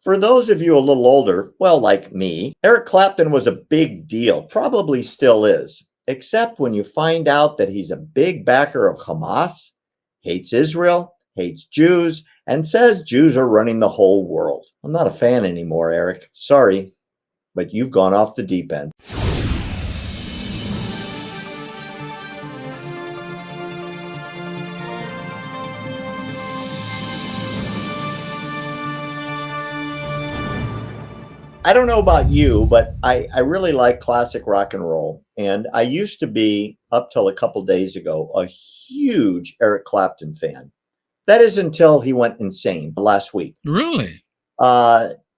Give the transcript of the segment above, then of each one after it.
For those of you a little older, well, like me, Eric Clapton was a big deal, probably still is, except when you find out that he's a big backer of Hamas, hates Israel, hates Jews, and says Jews are running the whole world. I'm not a fan anymore, Eric. Sorry, but you've gone off the deep end. I don't know about you, but I really like classic rock and roll. And I used to be, up till a couple days ago, a huge Eric Clapton fan. That is until he went insane last week. Really?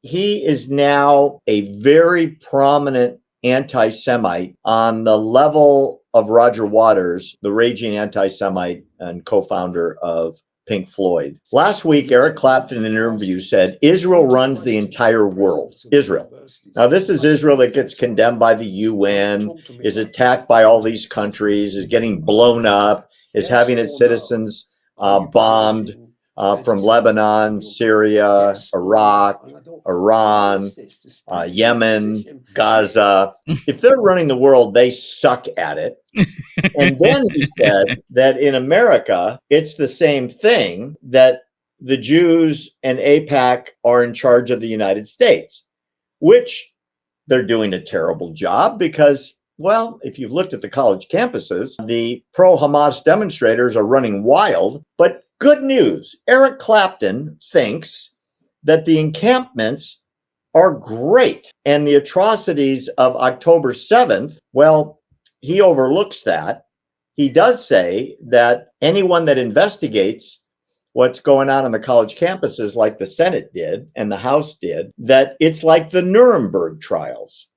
He is now a very prominent anti-Semite on the level of Roger Waters, the raging anti-Semite and co-founder of Pink Floyd. Last week, Eric Clapton in an interview said, Israel runs the entire world. Israel. Now, this is Israel that gets condemned by the UN, is attacked by all these countries, is getting blown up, is having its citizens bombed from Lebanon, Syria, Iraq, Iran, Yemen, Gaza. If they're running the world, they suck at it. And then he said that in America, it's the same thing, that the Jews and AIPAC are in charge of the United States, which they're doing a terrible job because, well, if you've looked at the college campuses, the pro-Hamas demonstrators are running wild. But good news, Eric Clapton thinks that the encampments are great. And the atrocities of October 7th, well, he overlooks that. He does say that anyone that investigates what's going on the college campuses, like the Senate did and the House did, that it's like the Nuremberg trials.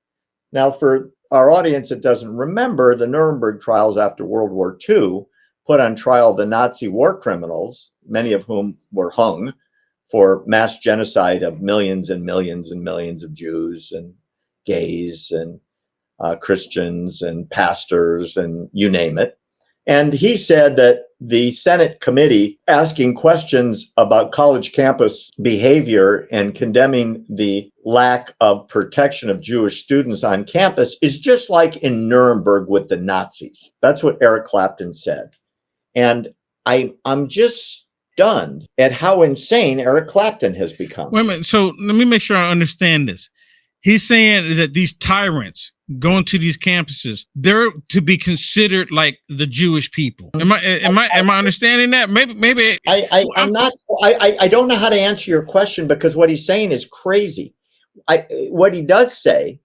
Now, for our audience that doesn't remember, the Nuremberg trials after World War II put on trial the Nazi war criminals, many of whom were hung for mass genocide of millions and millions and millions of Jews and gays and Christians and pastors and you name it. And he said that the Senate committee asking questions about college campus behavior and condemning the lack of protection of Jewish students on campus is just like in Nuremberg with the Nazis. That's what Eric Clapton said. And I'm just stunned at how insane Eric Clapton has become. Wait a minute. So let me make sure I understand this. He's saying that these tyrants going to these campuses, they're to be considered like the Jewish people. Am I understanding that? Maybe I don't know how to answer your question because what he's saying is crazy. What he does say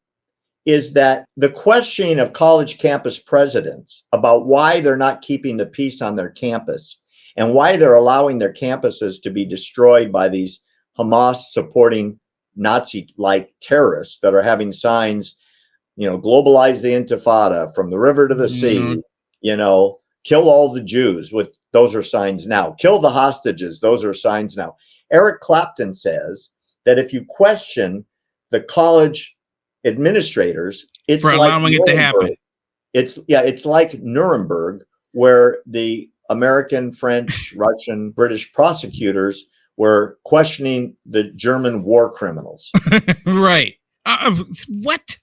is that the questioning of college campus presidents about why they're not keeping the peace on their campus and why they're allowing their campuses to be destroyed by these Hamas supporting Nazi-like terrorists that are having signs, globalize the Intifada from the river to the sea, kill all the Jews, those are signs now. Kill the hostages, those are signs now. Eric Clapton says that if you question the college administrators, it's for allowing it to happen. It's like Nuremberg, where the American, French, Russian, British prosecutors were questioning the German war criminals. Right. What?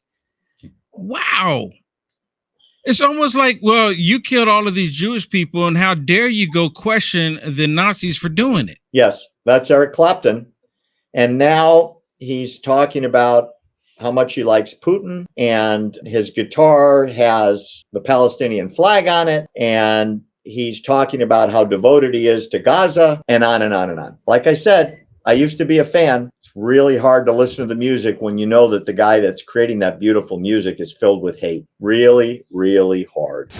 Wow. It's almost like, well, you killed all of these Jewish people, and how dare you go question the Nazis for doing it? Yes, that's Eric Clapton. And now he's talking about how much he likes Putin, and his guitar has the Palestinian flag on it, and he's talking about how devoted he is to Gaza, and on and on and on. Like I said, I used to be a fan. It's really hard to listen to the music when you know that the guy that's creating that beautiful music is filled with hate. Really, really hard.